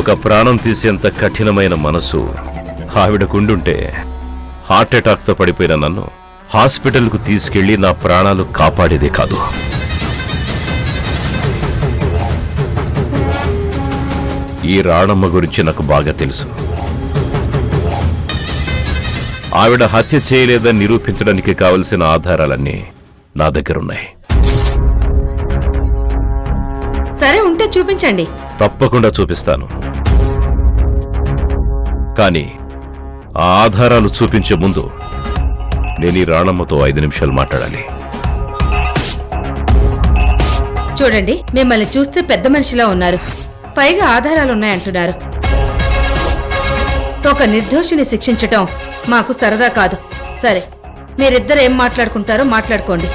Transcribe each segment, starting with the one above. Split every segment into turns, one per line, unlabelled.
ఒక ప్రాణం తీసేంత కఠినమైన మనసు ఆవిడకుండుంటే హార్ట్ అటాక్తో పడిపోయిన నన్ను హాస్పిటల్కు తీసుకెళ్లి నా ప్రాణాలు కాపాడేదే కాదు. ఈ రాణమ్మ గురించి నాకు బాగా తెలుసు. ఆవిడ హత్య చేయలేదని నిరూపించడానికి కావలసిన ఆధారాలన్నీ నా దగ్గరున్నాయి.
సరే, ఉంటే చూపించండి.
తప్పకుండా చూపిస్తాను. కానీ ఆ ఆధారాలు చూపించే ముందు నేను ఈ రాణమ్మతో 5 నిమిషాలు మాట్లాడాలి.
చూడండి, మిమ్మల్ని చూస్తే పెద్ద మనిషిలా ఉన్నారు, పైగా ఆధారాలున్నాయంటున్నారు. ఒక నిర్దోషిని శిక్షించటం మాకు సరదా కాదు. సరే, మీరిద్దరు ఏం మాట్లాడుకుంటారో మాట్లాడుకోండి.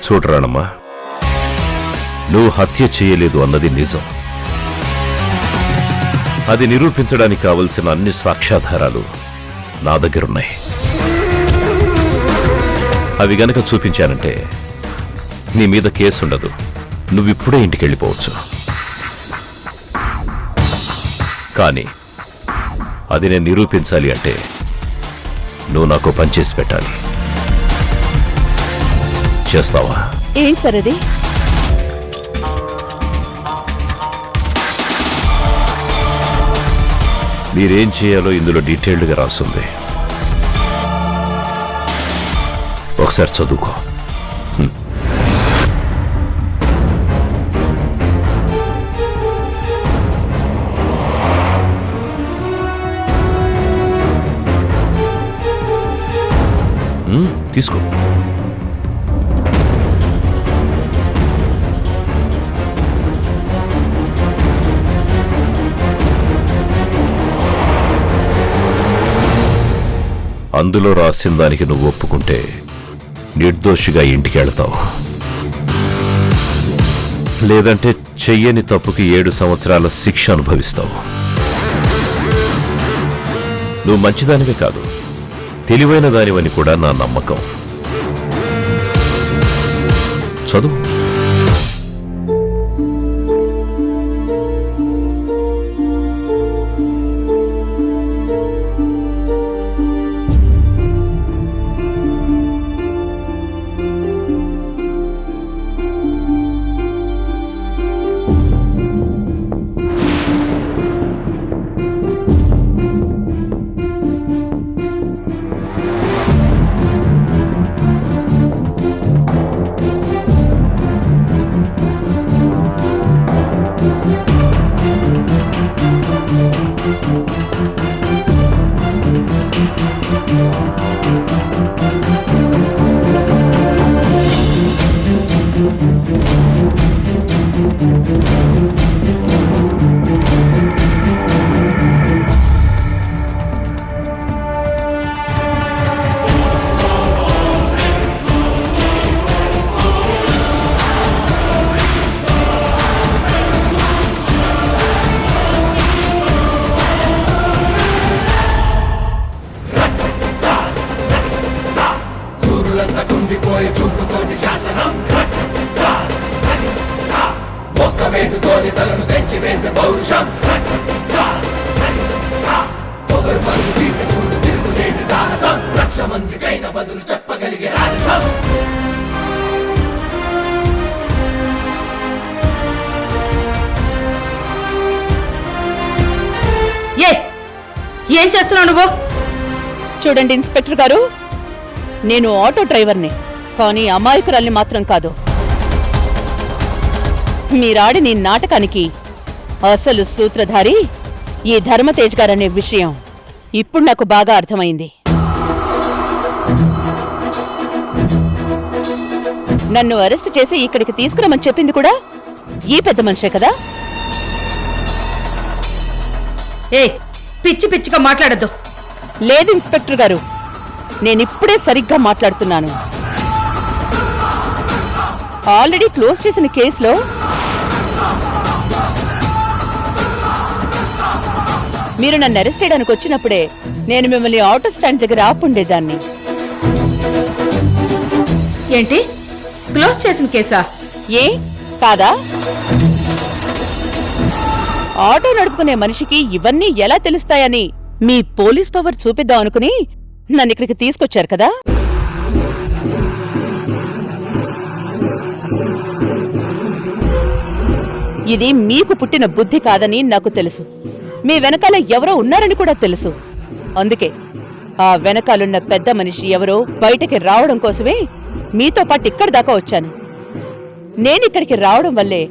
చూడరానమ్మా, నువ్వు హత్య చేయలేదు అన్నది నిజం. అది నిరూపించడానికి కావలసిన అన్ని సాక్ష్యాధారాలు నా దగ్గరున్నాయి. అవి గనక చూపించానంటే నీ మీద కేసుండదు, నువ్విప్పుడే ఇంటికెళ్ళిపోవచ్చు. కానీ అది నేను నిరూపించాలి అంటే నువ్వు నాకు పనిచేసి పెట్టాలి. చేస్తావా?
ఏంటి సార్ అది?
మీరేం చేయాలో ఇందులో డీటెయిల్డ్గా రాస్తుంది. ఒకసారి చదువుకో. తీసుకో. అందులో రాసిన దానికి నువ్వు ఒప్పుకుంటే నిర్దోషిగా ఇంటికి వెళతావు. లేదంటే చెయ్యని తప్పుకి 7 సంవత్సరాల శిక్ష అనుభవిస్తావు. నువ్వు మంచిదానివే కాదు, తెలివైన దానివని కూడా నా నమ్మకం. చదువు.
ఏం చేస్తున్నావు నువ్వు?
చూడండి ఇన్స్పెక్టర్ గారు, నేను ఆటో డ్రైవర్ని, కానీ అమాయకురాల్ని మాత్రం కాదు. మీరాడిన ఈ నాటకానికి అసలు సూత్రధారి ఈ ధర్మతేజ్ గారనే విషయం ఇప్పుడు నాకు బాగా అర్థమైంది. నన్ను అరెస్ట్ చేసి ఇక్కడికి తీసుకురమని చెప్పింది కూడా ఈ పెద్ద మనిషే కదా?
పిచ్చి పిచ్చిగా మాట్లాడద్దు.
లేదు ఇన్స్పెక్టర్ గారు, నేనిప్పుడే సరిగ్గా మాట్లాడుతున్నాను. ఆల్రెడీ క్లోజ్ చేసిన కేసులో మీరు నన్ను అరెస్ట్ చేయడానికి వచ్చినప్పుడే నేను మిమ్మల్ని ఆటో స్టాండ్ దగ్గర ఆపుండేదాన్ని.
ఏంటి, క్లోజ్ చేసిన కేసా?
ఏ కాదా? ఆటో నడుపుకునే మనిషికి ఇవన్నీ ఎలా తెలుస్తాయని మీ పోలీస్ పవర్ చూపిద్దాం అనుకుని నన్నిక్కడికి తీసుకొచ్చారు కదా? ఇది మీకు పుట్టిన బుద్ధి కాదని నాకు తెలుసు. మీ వెనకాల ఎవరో ఉన్నారని కూడా తెలుసు. అందుకే ఆ వెనకాలున్న పెద్ద మనిషి ఎవరో బయటికి రావడం కోసమే మీతో పాటు ఇక్కడి దాకా వచ్చాను. నేనిక్కడికి రావడం వల్లే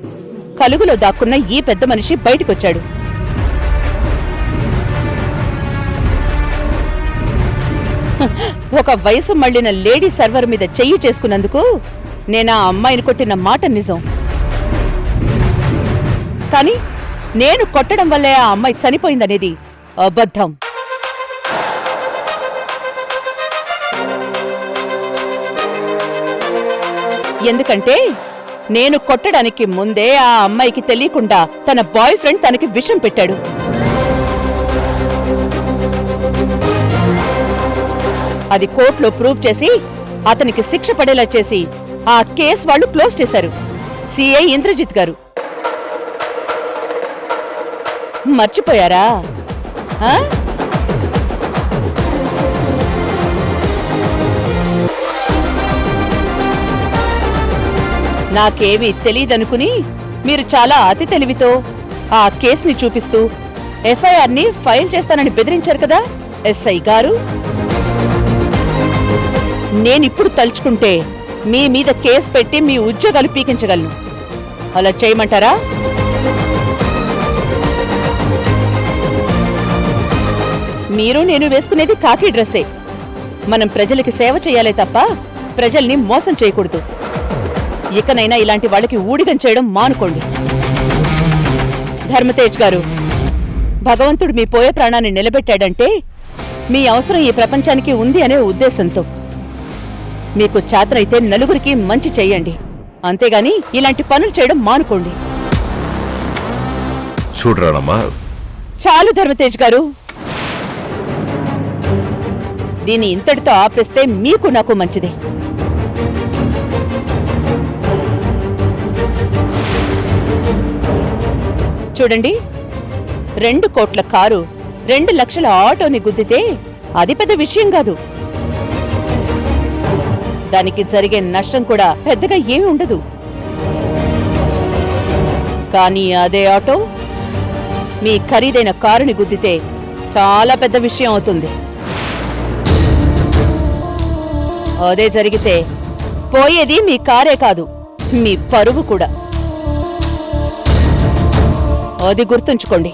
కలుగులో దాక్కున్న ఈ పెద్ద మనిషి బయటికొచ్చాడు. ఒక వయసు మళ్లిన లేడీ సర్వర్ మీద చెయ్యి చేసుకున్నందుకు నేనా అమ్మాయిని కొట్టిన మాట నిజం. కాని నేను కొట్టడం వల్లే ఆ అమ్మాయి చనిపోయిందనేది అబద్ధం. ఎందుకంటే నేను కొట్టడానికి ముందే ఆ అమ్మాయికి తెలియకుండా తన బాయ్ ఫ్రెండ్ తనకి విషం పెట్టాడు. అది కోర్టులో ప్రూవ్ చేసి అతనికి శిక్ష పడేలా చేసి ఆ కేసు వాళ్ళు క్లోజ్ చేశారు. సిఐ ఇంద్రజిత్ గారు. మర్చిపోయారా? నాకేమీ తెలీదనుకుని మీరు చాలా అతి తెలివితో ఆ కేసుని చూపిస్తూ ఎఫ్ఐఆర్ని ఫైల్ చేస్తానని బెదిరించారు కదా ఎస్ఐ గారు. నేనిప్పుడు తలుచుకుంటే మీ మీద కేసు పెట్టి మీ ఉద్యోగాలు పీకించగలను. అలా చేయమంటారా? మీరు నేను వేసుకునేది కాకి డ్రెస్సే. మనం ప్రజలకి సేవ చేయాలే తప్ప ప్రజల్ని మోసం చేయకూడదు. ఇకనైనా ఇలాంటి వాళ్ళకి ఊడిగం చేయడం మానుకోండి. ధర్మతేజ్ గారు, భగవంతుడు మీ పోయే ప్రాణాన్ని నిలబెట్టాడంటే మీ అవసరం ఈ ప్రపంచానికి ఉంది అనే ఉద్దేశంతో మీకు చేతనైతే నలుగురికి మంచి చెయ్యండి. అంతేగాని ఇలాంటి పనులు చేయడం మానుకోండి.
చూడరానమ్మా,
చాలు ధర్మతేజ్ గారు. దీన్ని ఇంతటితో ఆపేస్తే మీకు నాకు మంచిదే. చూడండి, 2 కోట్ల కారు 2 లక్షల ఆటోని గుద్దితే అది పెద్ద విషయం కాదు. దానికి జరిగే నష్టం కూడా పెద్దగా ఏమీ ఉండదు. కానీ అదే ఆటో మీ ఖరీదైన కారుని గుద్దితే చాలా పెద్ద విషయం అవుతుంది. అదే జరిగితే పోయేది మీ కారే కాదు, మీ పరువు కూడా. అది గుర్తుంచుకోండి.